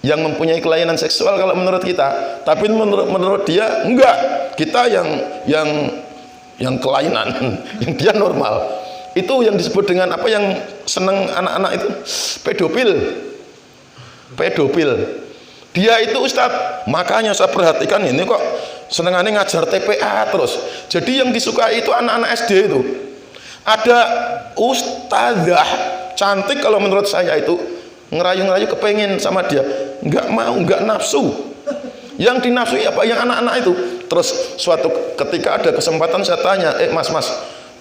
yang mempunyai kelainan seksual kalau menurut kita. Tapi menurut dia enggak. Kita yang kelainan, yang dia normal. Itu yang disebut dengan apa, yang seneng anak-anak itu pedofil. Dia itu ustadz, makanya saya perhatikan ini kok senengannya ngajar TPA terus. Jadi yang disukai itu anak-anak SD itu. Ada ustadzah cantik kalau menurut saya itu, ngerayu-ngerayu kepengen sama dia, nggak mau, nggak nafsu. Yang dinafsui apa? Yang anak-anak itu. Terus suatu ketika ada kesempatan saya tanya, mas,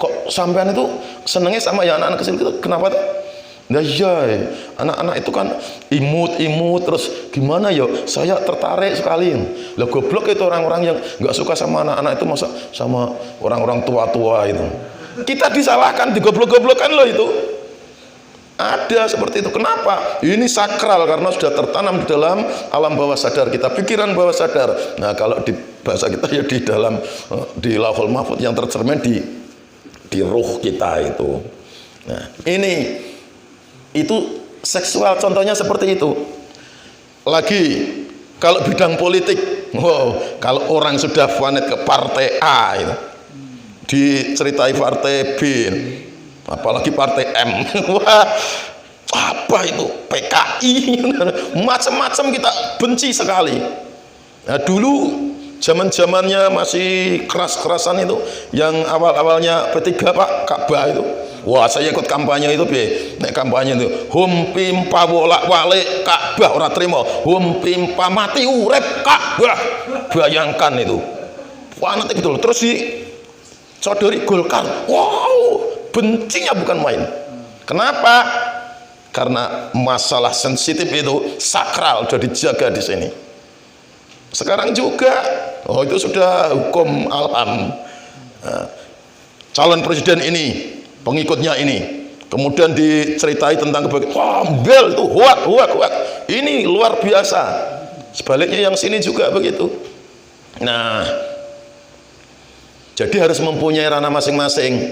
kok sampean itu senengnya sama yang anak-anak kecil itu, kenapa tuh? Nah iya, anak-anak itu kan imut terus gimana ya, saya tertarik sekali. Lah goblok itu orang-orang yang nggak suka sama anak-anak itu, masa sama orang-orang tua-tua itu. Kita disalahkan, digoblok-goblokkan loh itu. Ada seperti itu. Kenapa? Ini sakral karena sudah tertanam di dalam alam bawah sadar kita, pikiran bawah sadar. Nah kalau di bahasa kita ya di dalam di Lauhul Mahfuz yang tercermin di di ruh kita itu. Nah, ini itu seksual contohnya seperti itu. Lagi kalau bidang politik, wow, kalau orang sudah fanatik ke partai A itu, diceritai partai B, apalagi partai M, wah, apa itu PKI, macam-macam kita benci sekali. Nah, dulu zaman-zamannya masih keras-kerasan itu, yang awal-awalnya P3 Pak Ka'bah itu, wah saya ikut kampanye itu, naik kampanye itu, hum pimpa bolak-balik Ka'bah ora trimo, hum pimpa mati urep Ka'bah, bayangkan itu, fanatik betul. Terus di sodori Golkar, wow, bencinya bukan main. Kenapa? Karena masalah sensitif itu sakral sudah dijaga di sini. Sekarang juga, oh itu sudah hukum alam. Nah, calon presiden ini, pengikutnya ini, kemudian diceritai tentang kebahagiaan, wah bel itu huak. Ini luar biasa. Sebaliknya yang sini juga begitu. Nah, jadi harus mempunyai ranah masing-masing.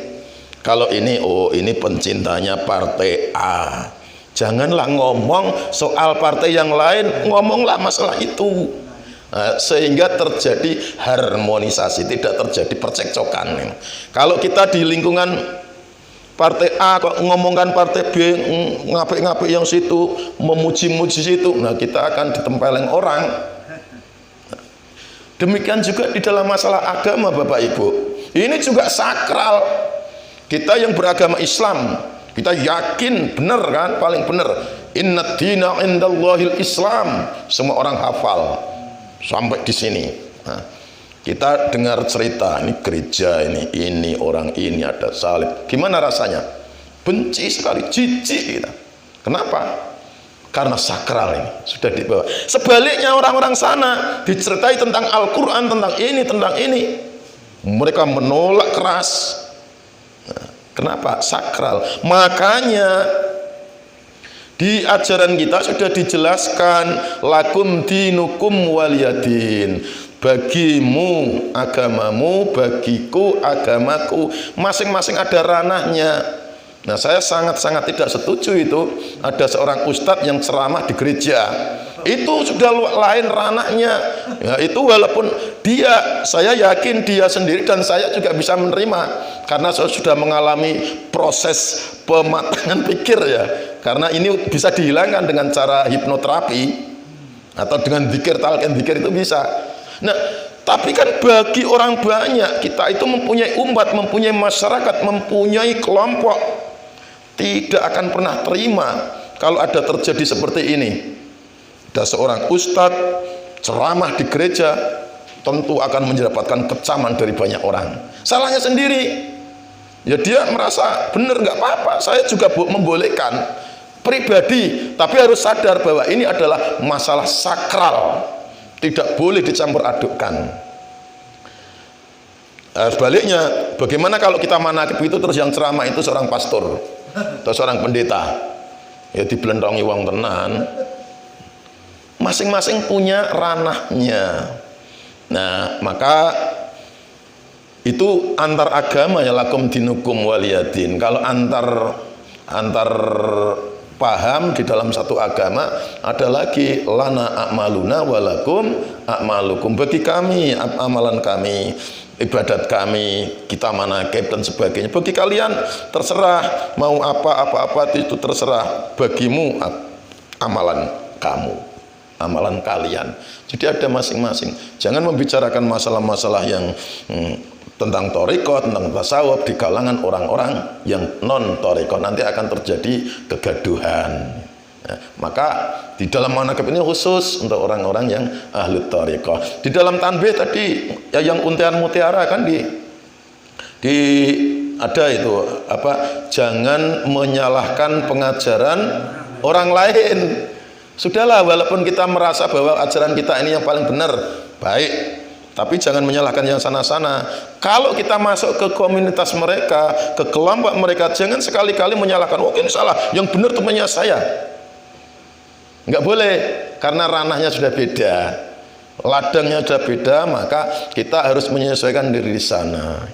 Kalau ini, oh ini pencintanya partai A, janganlah ngomong soal partai yang lain, ngomonglah masalah itu. Nah, sehingga terjadi harmonisasi, tidak terjadi percekcokan. Kalau kita di lingkungan partai A kok ngomongkan partai B, ngapik-ngapik yang situ, memuji-muji situ, nah kita akan ditempeleng orang. Demikian juga di dalam masalah agama, Bapak Ibu, ini juga sakral. Kita yang beragama Islam, kita yakin benar kan, paling benar, inna dina indallahil Islam, semua orang hafal sampai di sini. Nah, kita dengar cerita ini gereja ini orang ini ada salib, gimana rasanya? Benci sekali, jijik kita. Kenapa? Karena sakral ini sudah dibawa. Sebaliknya orang-orang sana diceritai tentang Al-Quran, tentang ini, mereka menolak keras. Nah, kenapa? Sakral. Makanya di ajaran kita sudah dijelaskan, lakum dinukum waliyadin, bagimu agamamu, bagiku agamaku, masing-masing ada ranahnya. Nah, saya sangat-sangat tidak setuju itu ada seorang ustadz yang ceramah di gereja, itu sudah lain ranahnya. Ya, itu walaupun saya yakin dia sendiri dan saya juga bisa menerima karena saya sudah mengalami proses pematangan pikir ya. Karena ini bisa dihilangkan dengan cara hipnoterapi atau dengan zikir, talqin zikir itu bisa. Nah, tapi kan bagi orang banyak, kita itu mempunyai umat, mempunyai masyarakat, mempunyai kelompok, tidak akan pernah terima kalau ada terjadi seperti ini. Ada seorang ustadz ceramah di gereja, tentu akan mendapatkan kecaman dari banyak orang. Salahnya sendiri. Ya dia merasa benar, nggak apa-apa, saya juga membolehkan pribadi, tapi harus sadar bahwa ini adalah masalah sakral, tidak boleh dicampur adukkan. Sebaliknya, bagaimana kalau kita manakib itu terus yang ceramah itu seorang pastor atau seorang pendeta, ya dibelentongi wong tenan. Masing-masing punya ranahnya. Nah, maka itu antar agama ya, lakum dinukum waliyadin. Kalau antar paham di dalam satu agama ada lagi, lana a'maluna walakum a'malukum, bagi kami amalan kami, ibadat kami, kita manakib dan sebagainya. Bagi kalian terserah mau apa itu terserah, bagimu amalan kamu, amalan kalian. Jadi ada masing-masing. Jangan membicarakan masalah-masalah yang tentang toriko, tentang tasawuf di kalangan orang-orang yang non toriko, nanti akan terjadi kegaduhan. Nah, maka di dalam manakib ini khusus untuk orang-orang yang ahli toriko. Di dalam tanbih tadi ya, yang untian mutiara kan ada itu apa? Jangan menyalahkan pengajaran orang lain. Sudahlah, walaupun kita merasa bahwa ajaran kita ini yang paling benar, baik. Tapi jangan menyalahkan yang sana-sana. Kalau kita masuk ke komunitas mereka, ke kelompok mereka, jangan sekali-kali menyalahkan, oh ini salah, yang benar temannya saya. Nggak boleh, karena ranahnya sudah beda, ladangnya sudah beda, maka kita harus menyesuaikan diri di sana.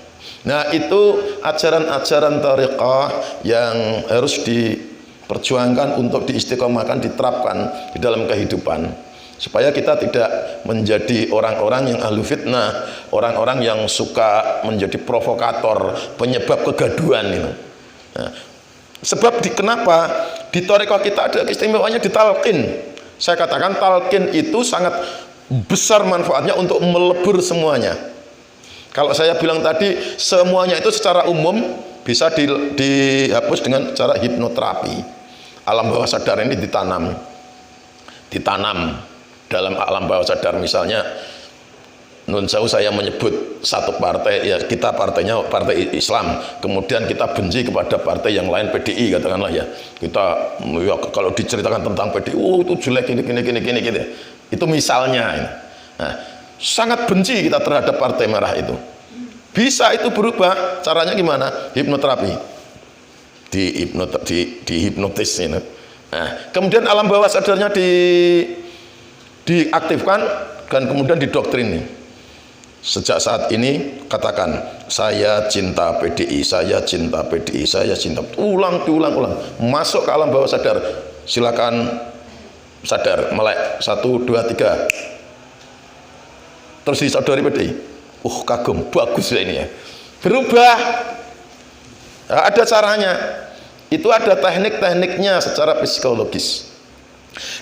Nah, itu ajaran-ajaran thariqah yang harus diperjuangkan untuk diistiqomahkan, diterapkan di dalam kehidupan, supaya kita tidak menjadi orang-orang yang ahlu fitnah, orang-orang yang suka menjadi provokator, penyebab kegaduhan itu. Nah, sebab kenapa di thariqah kita ada keistimewaannya di talqin. Saya katakan talqin itu sangat besar manfaatnya untuk melebur semuanya. Kalau saya bilang tadi semuanya itu secara umum bisa dihapus dengan cara hipnoterapi. Alam bawah sadar ini ditanam dalam alam bawah sadar. Misalnya nun sewu saya menyebut satu partai, ya kita partainya partai Islam, kemudian kita benci kepada partai yang lain, PDI katakanlah ya, kita ya, kalau diceritakan tentang PDI, itu jelek gini gitu. Itu misalnya. Nah, sangat benci kita terhadap partai merah itu. Bisa itu berubah, caranya gimana? Hipnoterapi, dihipnotis ini. Nah, kemudian alam bawah sadarnya diaktifkan dan kemudian didoktrini. Sejak saat ini katakan, saya cinta PDI, saya cinta PDI, saya cinta. Ulang, masuk ke alam bawah sadar. Silakan sadar, melek, 1, 2, 3. Terus disadari PDI, kagum, bagus ya ini ya, berubah. Nah, ada caranya, itu ada teknik-tekniknya secara psikologis.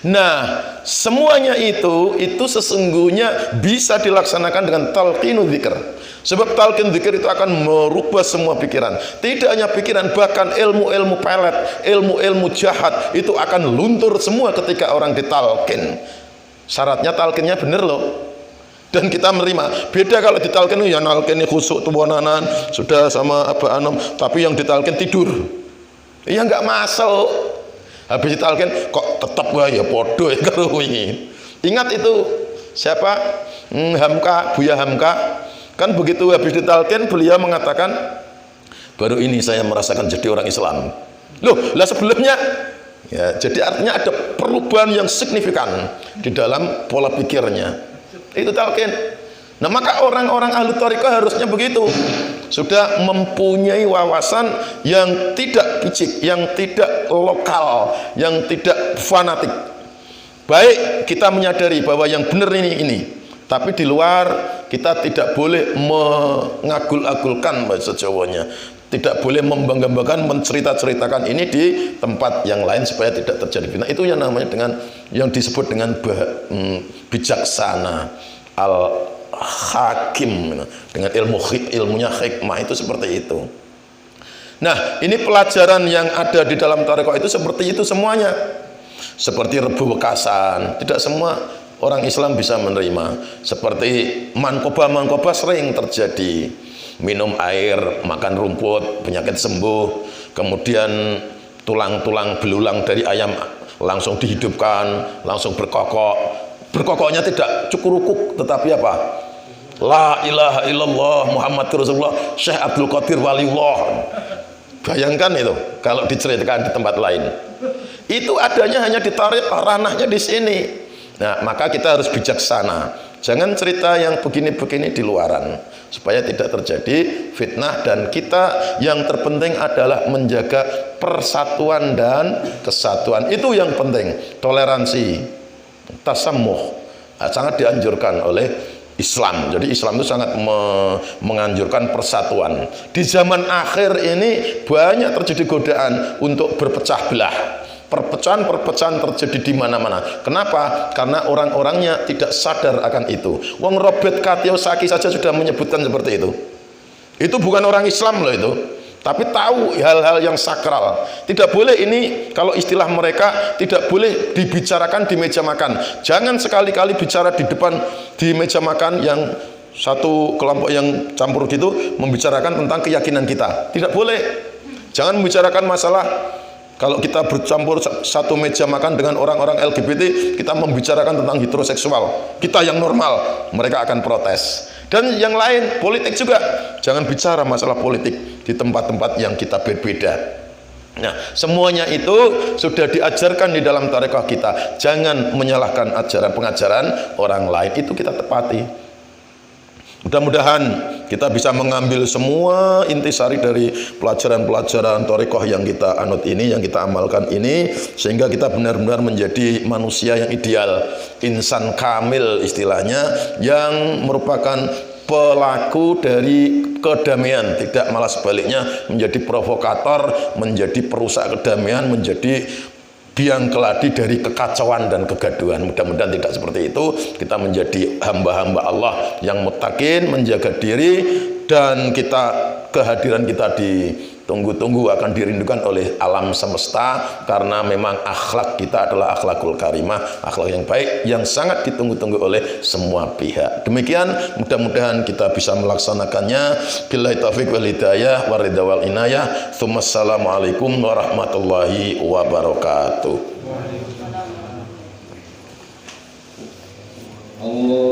Nah, semuanya itu sesungguhnya bisa dilaksanakan dengan talqinu dzikr. Sebab talqin dzikir itu akan merubah semua pikiran. Tidak hanya pikiran, bahkan ilmu-ilmu pelet, ilmu-ilmu jahat itu akan luntur semua ketika orang ditalqin. Syaratnya talqinnya bener loh. Dan kita menerima. Beda kalau ditalqin ya nalqin khusuk tuwonanan sudah sama Aba Anom, tapi yang ditalqin tidur. Ya enggak masuk. Habis ditalqin kok tetap ya podo ya karo wingi. Ingat itu siapa? Hamka, Buya Hamka. Kan begitu habis ditalqin beliau mengatakan, baru ini saya merasakan jadi orang Islam. Loh, lah sebelumnya ya, jadi artinya ada perubahan yang signifikan di dalam pola pikirnya. Itu talqin. Nah, maka orang-orang ahlu thariqah harusnya begitu, sudah mempunyai wawasan yang tidak picik, yang tidak lokal, yang tidak fanatik. Baik kita menyadari bahwa yang benar ini, tapi di luar kita tidak boleh mengagul-agulkan bahasa Jawanya, tidak boleh membangga-banggakan, mencerita-ceritakan ini di tempat yang lain supaya tidak terjadi fitnah. Itu yang namanya dengan yang disebut dengan bijaksana, al-hakim, dengan ilmunya hikmah, itu seperti itu. Nah, ini pelajaran yang ada di dalam thariqah itu seperti itu semuanya. Seperti rebu wekasan, tidak semua orang Islam bisa menerima. Seperti mankoba sering terjadi. Minum air, makan rumput, penyakit sembuh. Kemudian tulang-tulang belulang dari ayam langsung dihidupkan, langsung berkokok. Berkokoknya tidak cukurukuk, tetapi apa? La ilaha illallah Muhammad Rasulullah Syekh Abdul Qadir Waliullah. Bayangkan itu kalau diceritakan di tempat lain. Itu adanya hanya di thariqah, ranahnya di sini. Nah, maka kita harus bijaksana. Jangan cerita yang begini-begini di luaran, supaya tidak terjadi fitnah. Dan kita yang terpenting adalah menjaga persatuan dan kesatuan. Itu yang penting. Toleransi, tasamuh, sangat dianjurkan oleh Islam. Jadi Islam itu sangat menganjurkan persatuan. Di zaman akhir ini banyak terjadi godaan untuk berpecah belah. Perpecahan terjadi di mana-mana. Kenapa? Karena orang-orangnya tidak sadar akan itu. Wong Robert Kiyosaki saja sudah menyebutkan seperti itu. Itu bukan orang Islam loh itu, tapi tahu hal-hal yang sakral. Tidak boleh ini, kalau istilah mereka, tidak boleh dibicarakan di meja makan. Jangan sekali-kali bicara di depan di meja makan yang satu kelompok yang campur gitu membicarakan tentang keyakinan kita. Tidak boleh. Jangan membicarakan masalah. Kalau kita bercampur satu meja makan dengan orang-orang LGBT, kita membicarakan tentang heteroseksual, kita yang normal, mereka akan protes. Dan yang lain, politik juga, jangan bicara masalah politik di tempat-tempat yang kita berbeda. Nah, semuanya itu sudah diajarkan di dalam thariqah kita. Jangan menyalahkan pengajaran orang lain, itu kita tepati. Mudah-mudahan kita bisa mengambil semua intisari dari pelajaran-pelajaran thariqah yang kita anut ini, yang kita amalkan ini, sehingga kita benar-benar menjadi manusia yang ideal, insan kamil istilahnya, yang merupakan pelaku dari kedamaian, tidak malah sebaliknya menjadi provokator, menjadi perusak kedamaian, menjadi biang keladi dari kekacauan dan kegaduhan. Mudah-mudahan tidak seperti itu. Kita menjadi hamba-hamba Allah yang muttaqin, menjaga diri, dan kehadiran kita ditunggu-tunggu akan dirindukan oleh alam semesta, karena memang akhlak kita adalah akhlakul karimah, akhlak yang baik yang sangat ditunggu-tunggu oleh semua pihak. Demikian, mudah-mudahan kita bisa melaksanakannya. Billahi taufiq wal hidayah wa ridha wal inayah. Assalamualaikum warahmatullahi wabarakatuh. Allah